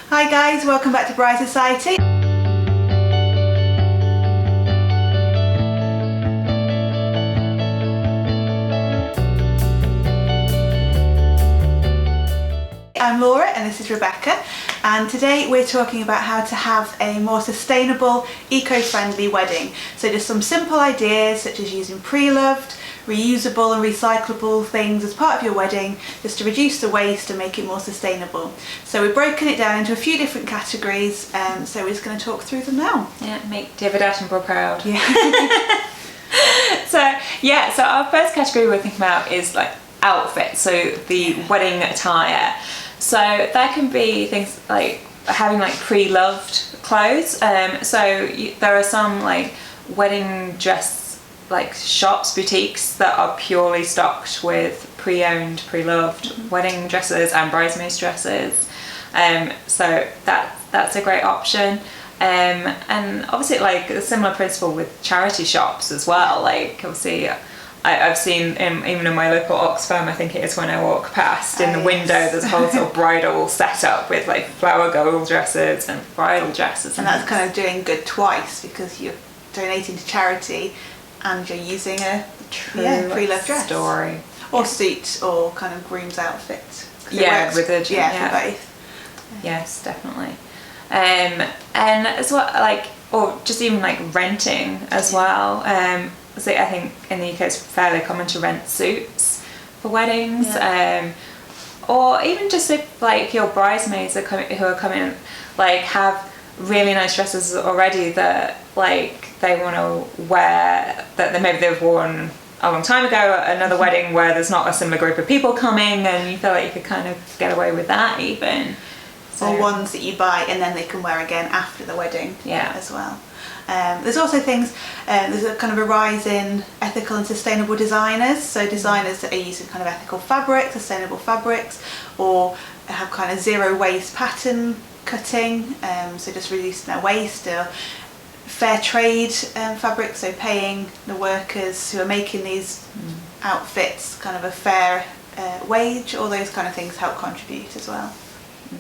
Hi guys, welcome back to Bride Society. I'm Laura and this is Rebecca, and today we're talking about how to have a more sustainable, eco-friendly wedding. So just some simple ideas such as using pre-loved, reusable and recyclable things as part of your wedding, just to reduce the waste and make it more sustainable. So we've broken it down into a few different categories, so we're just going to talk through them now. Yeah, make David Attenborough proud. Yeah. So our first category we're thinking about is like outfits, so the wedding attire. So that can be things like having like pre-loved clothes. There are some like wedding dress like shops, boutiques that are purely stocked with pre-owned, pre-loved wedding dresses and bridesmaids dresses. So that's a great option. And obviously like a similar principle with charity shops as well. Like obviously I've seen even in my local Oxfam, I think it is, when I walk past, in the window there's a whole sort of bridal setup with like flower girl dresses and bridal dresses. And that's kind of doing good twice, because you're donating to charity and you're using a pre-loved dress. Story. Or suit, or kind of groom's outfit. Yeah, with a for both. Yes, definitely. And as well, like, or just even like renting as well. So I think in the UK it's fairly common to rent suits for weddings. Yeah. Or even just if like your bridesmaids who are coming, like have really nice dresses already that like they want to wear, that maybe they've worn a long time ago at another wedding where there's not a similar group of people coming, and you feel like you could kind of get away with that even. So, or ones that you buy and then they can wear again after the wedding as well. There's also things, there's a kind of a rise in ethical and sustainable designers, so designers that are using kind of ethical fabrics, sustainable fabrics, or have kind of zero waste pattern cutting, so just reducing their waste, or fair trade fabrics, so paying the workers who are making these outfits kind of a fair wage. All those kind of things help contribute as well.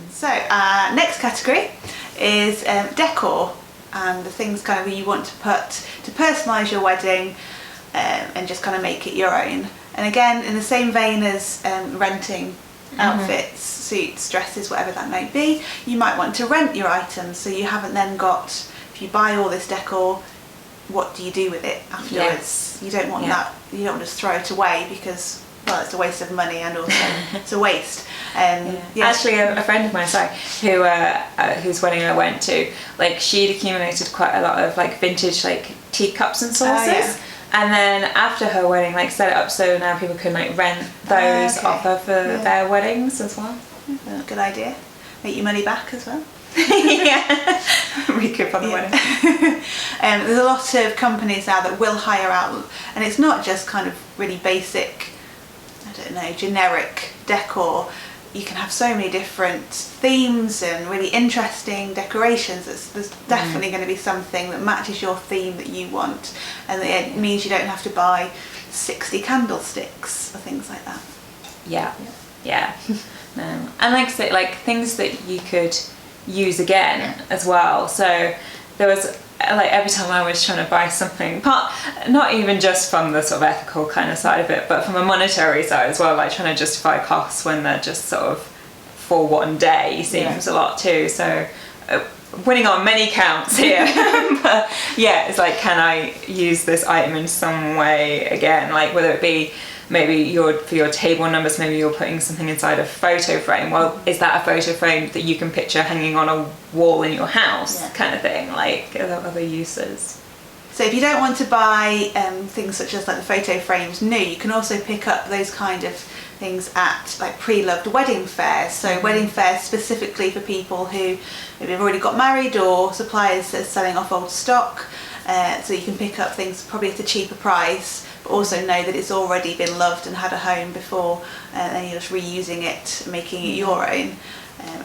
So next category is decor, and the things kind of you want to put to personalise your wedding and just kind of make it your own. And again, in the same vein as renting outfits, suits, dresses, whatever that might be, you might want to rent your items, so you haven't then got, if you buy all this decor, what do you do with it afterwards? You don't want that, you don't want to just throw it away, because well, it's a waste of money and also it's a waste. Actually, a friend of mine, whose wedding I went to, like she'd accumulated quite a lot of like vintage like teacups and saucers, and then after her wedding, like set it up so now people can like rent those off her for their weddings as well. Good idea. Make your money back as well. Recoup on the wedding. There's a lot of companies now that will hire out, and it's not just kind of really basic, I don't know, generic decor. You can have so many different themes and really interesting decorations. There's definitely going to be something that matches your theme that you want, and it means you don't have to buy 60 candlesticks or things like that. No. And like I say, like things that you could use again as well. So there was like every time I was trying to buy something, not even just from the sort of ethical kind of side of it, but from a monetary side as well, like trying to justify costs when they're just sort of for one day seems a lot too. So winning on many counts here. But it's like, can I use this item in some way again? Like whether it be maybe for your table numbers, maybe you're putting something inside a photo frame. Well, is that a photo frame that you can picture hanging on a wall in your house, kind of thing? Like other uses. So if you don't want to buy things such as like the photo frames new, you can also pick up those kind of things at like pre-loved wedding fairs. So wedding fairs specifically for people who maybe have already got married, or suppliers that are selling off old stock. So you can pick up things probably at a cheaper price, but also know that it's already been loved and had a home before, and you're just reusing it, making it your own.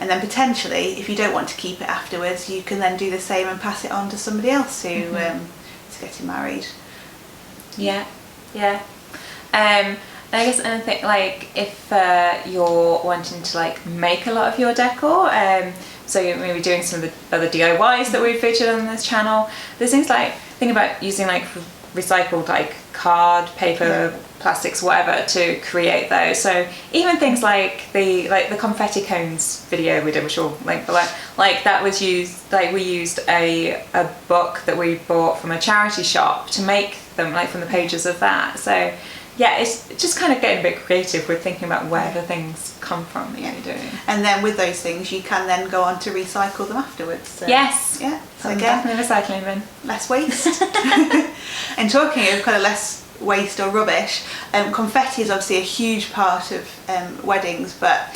And then potentially, if you don't want to keep it afterwards, you can then do the same and pass it on to somebody else who is getting married. And I guess anything like if you're wanting to like make a lot of your decor, So maybe doing some of the other DIYs that we've featured on this channel. There's things like, think about using like recycled like card, paper, plastics, whatever, to create those. So even things like the confetti cones video we did, which will link below, like that was used, like we used a book that we bought from a charity shop to make them, like from the pages of that. So yeah, it's just kind of getting a bit creative with thinking about where the things come from that you're doing. And then with those things, you can then go on to recycle them afterwards. So, yes. Yeah. So again, definitely recycling bin. Less waste. And talking of kind of less waste or rubbish, confetti is obviously a huge part of weddings, but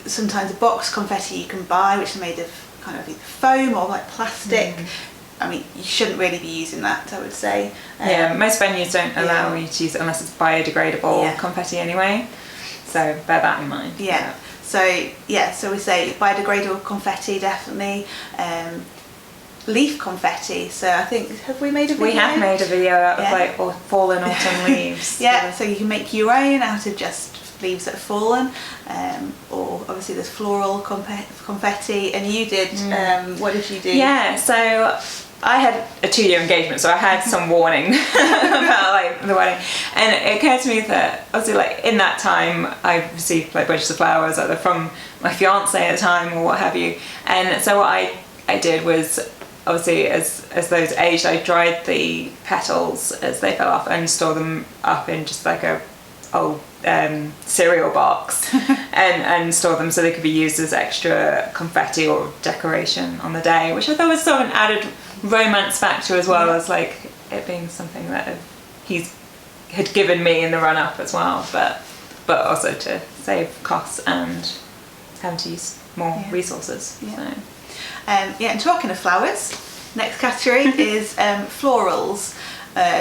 sometimes the box confetti you can buy, which is made of kind of either foam or like plastic. I mean, you shouldn't really be using that, I would say. Yeah, most venues don't allow you to use it unless it's biodegradable confetti anyway. So bear that in mind. Yeah. So we say biodegradable confetti, definitely. Leaf confetti. So I think, have we made a video? We have made a video out of like fallen autumn leaves. So you can make your own out of just leaves that have fallen, or obviously there's floral confetti, and you did, what did you do? Yeah, so I had a 2-year engagement, so I had some warning about like the wedding, and it occurred to me that obviously like in that time I received like bunches of flowers either from my fiance at the time or what have you, and so what I did was, obviously as those aged, I dried the petals as they fell off and stored them up in just like a old cereal box and store them so they could be used as extra confetti or decoration on the day, which I thought was sort of an added romance factor as well as like it being something that had given me in the run up as well, but also to save costs and having to use more resources. So. And talking of flowers, next category is florals.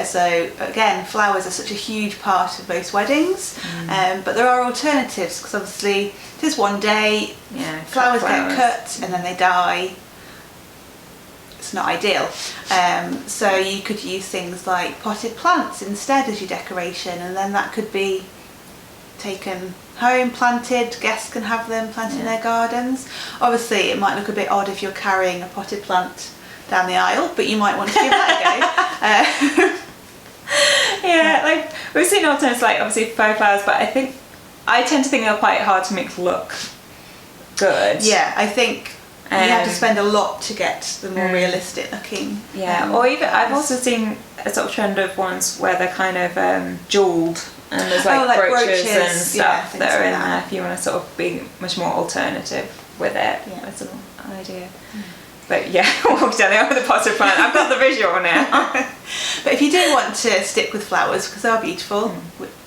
So again, flowers are such a huge part of most weddings, but there are alternatives, because obviously just one day flowers get cut and then they die. It's not ideal. So you could use things like potted plants instead as your decoration, and then that could be taken home, planted, guests can have them planted in their gardens. Obviously it might look a bit odd if you're carrying a potted plant down the aisle, but you might want to give that a go. Like we've seen alternatives like obviously faux flowers, but I tend to think they're quite hard to make look good. Yeah, I think you have to spend a lot to get the more realistic looking. Or even I've also seen a sort of trend of ones where they're kind of jewelled, and there's like brooches and stuff that are in there if you want to sort of be much more alternative with it. That's an idea. But walk down there with a potted plant. I've got the visual now. But if you do want to stick with flowers, because they are beautiful,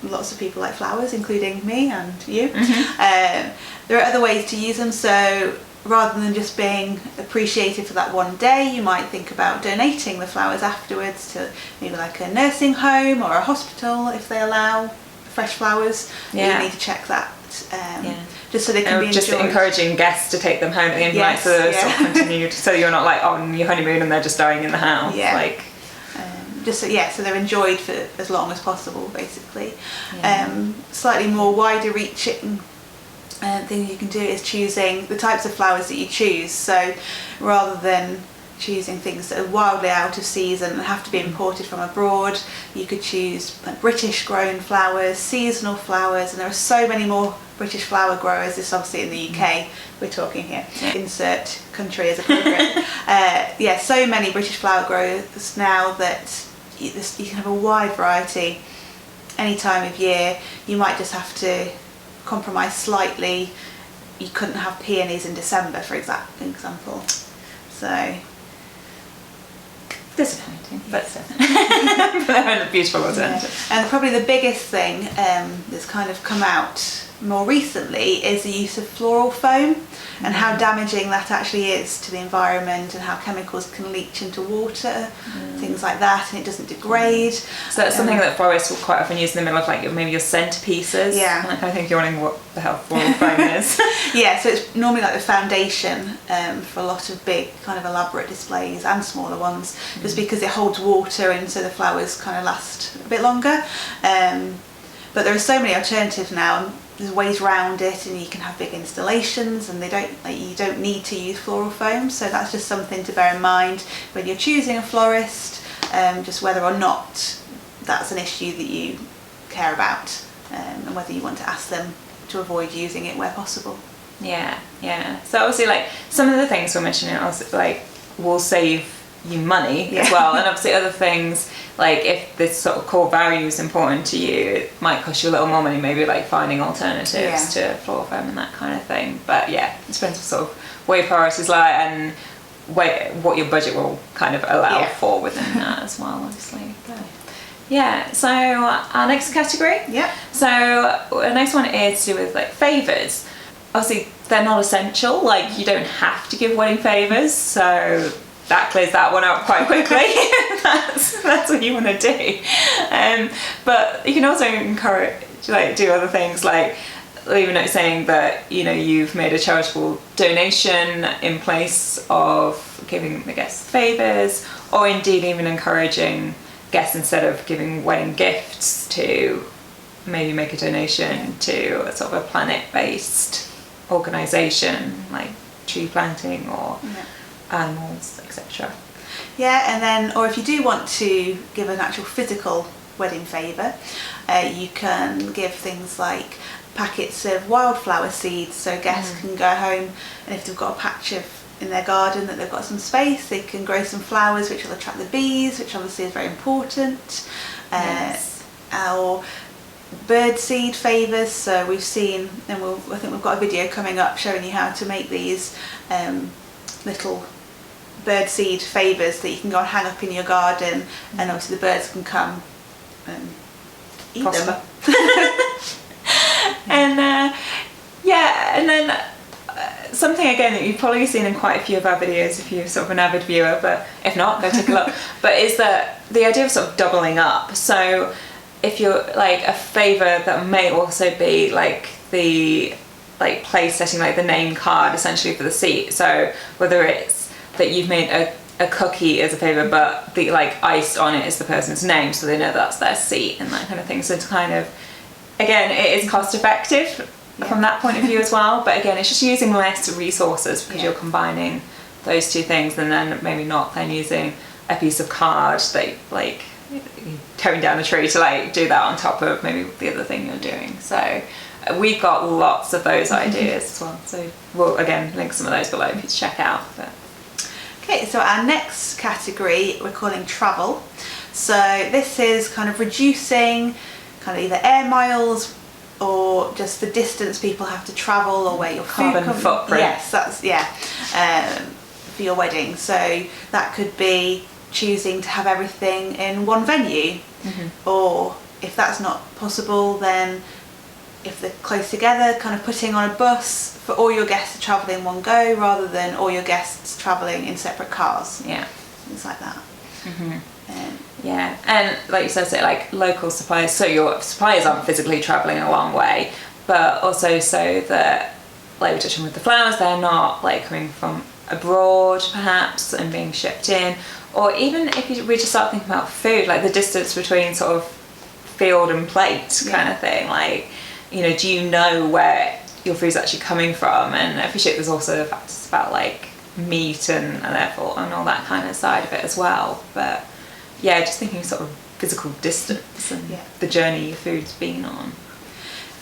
lots of people like flowers, including me and you, there are other ways to use them. So rather than just being appreciated for that one day, you might think about donating the flowers afterwards to maybe like a nursing home or a hospital if they allow fresh flowers. You need to check that. Just so they can be enjoyed. Just encouraging guests to take them home at the end of the night, so they're sort of continued, so you're not like on your honeymoon and they're just dying in the house. So they're enjoyed for as long as possible, basically. Slightly more wider reaching thing you can do is choosing the types of flowers that you choose. So rather than choosing things that are wildly out of season and have to be imported from abroad, you could choose like British grown flowers, seasonal flowers, and there are so many more British flower growers. This is obviously in the UK we're talking here, insert country as appropriate. So many British flower growers now that you can have a wide variety any time of year. You might just have to compromise slightly. You couldn't have peonies in December, for example. So disappointing, but a beautiful alternative. And probably the biggest thing that's kind of come out more recently is the use of floral foam, and how damaging that actually is to the environment, and how chemicals can leach into water, things like that, and it doesn't degrade. So that's something that florists will quite often use in the middle of like maybe your centerpieces. And I kind of think you're wondering what the hell floral foam is. So it's normally like the foundation for a lot of big kind of elaborate displays and smaller ones, just because it holds water and so the flowers kind of last a bit longer. But there are so many alternatives now. there's ways around it, and you can have big installations, and you don't need to use floral foam. So that's just something to bear in mind when you're choosing a florist, just whether or not that's an issue that you care about, and whether you want to ask them to avoid using it where possible. Yeah. So obviously, like, some of the things we're mentioning will save you money as well, and obviously other things, like if this sort of core value is important to you, it might cost you a little more money, maybe like finding alternatives to floral foam and that kind of thing. But yeah, it depends sort of where your priorities lie and what your budget will kind of allow for within that as well, obviously. But yeah, so our next category. So the next one is to do with like favours. Obviously they're not essential, like you don't have to give wedding favours, so that clears that one out quite quickly. that's what you want to do. But you can also encourage, like, do other things, like leave a note saying that, you know, you've made a charitable donation in place of giving the guests favours, or indeed even encouraging guests, instead of giving wedding gifts, to maybe make a donation to a sort of a planet-based organisation, like tree planting or animals, etc. And then, or if you do want to give an actual physical wedding favour, you can give things like packets of wildflower seeds, so guests can go home, and if they've got a patch in their garden that they've got some space, they can grow some flowers which will attract the bees, which obviously is very important. Or bird seed favours, so we've seen, and I think we've got a video coming up showing you how to make these little bird seed favours that you can go and hang up in your garden, and obviously the birds can come and eat them. And then something again that you've probably seen in quite a few of our videos if you're sort of an avid viewer, but if not, go take a look. But is that the idea of sort of doubling up? So if you're like a favour that may also be like the place setting, like the name card essentially for the seat. So whether it's that you've made a cookie as a favour, but the like iced on it is the person's name, so they know that's their seat and that kind of thing. So to kind of, again, it is cost effective from that point of view as well, but again, it's just using less resources because you're combining those two things, and then maybe not then using a piece of card that like tearing down a tree to like do that on top of maybe the other thing you're doing. So we've got lots of those ideas as well, so we'll again link some of those below for you to check out. But okay, so our next category we're calling travel. So this is kind of reducing kind of either air miles or just the distance people have to travel, or where your carbon footprint. Yes, that's for your wedding. So that could be choosing to have everything in one venue, or if that's not possible, then if they're close together, kind of putting on a bus for all your guests to travel in one go, rather than all your guests travelling in separate cars. Things like that. And like you said, so like local suppliers, so your suppliers aren't physically travelling a long way, but also so that, like we touched on with the flowers, they're not like coming from abroad perhaps and being shipped in. Or even if we just start thinking about food, like the distance between sort of field and plate kind of thing, like, you know, do you know where your food's actually coming from? And I appreciate there's also factors about like meat and therefore and all that kind of side of it as well. But yeah, just thinking sort of physical distance and the journey your food's been on.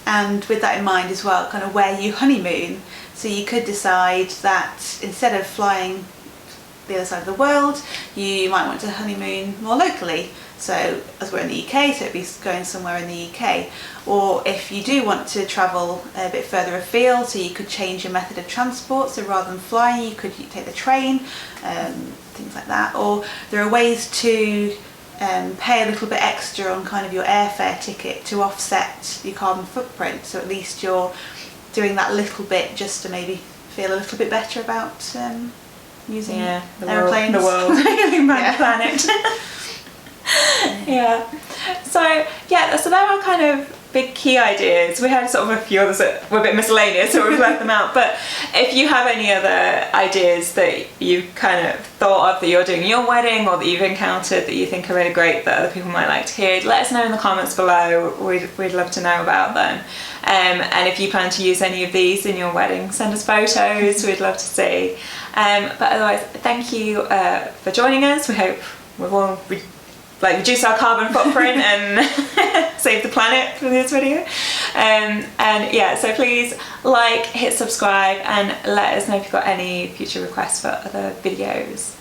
And with that in mind as well, kind of where you honeymoon. So you could decide that instead of flying the other side of the world, you might want to honeymoon more locally. So as we're in the UK, so it'd be going somewhere in the UK. Or if you do want to travel a bit further afield, so you could change your method of transport. So rather than flying, you could take the train, things like that. Or there are ways to pay a little bit extra on kind of your airfare ticket to offset your carbon footprint. So at least you're doing that little bit just to maybe feel a little bit better about using aeroplanes. The world, getting back the planet. So there are kind of big key ideas. We had sort of a few others that were a bit miscellaneous, so we've left them out. But if you have any other ideas that you've kind of thought of that you're doing in your wedding, or that you've encountered that you think are really great that other people might like to hear, let us know in the comments below. We'd love to know about them. And if you plan to use any of these in your wedding, send us photos. We'd love to see. But otherwise, thank you for joining us. We hope we've all reduce our carbon footprint and save the planet from this video. And yeah, so please hit subscribe, and let us know if you've got any future requests for other videos.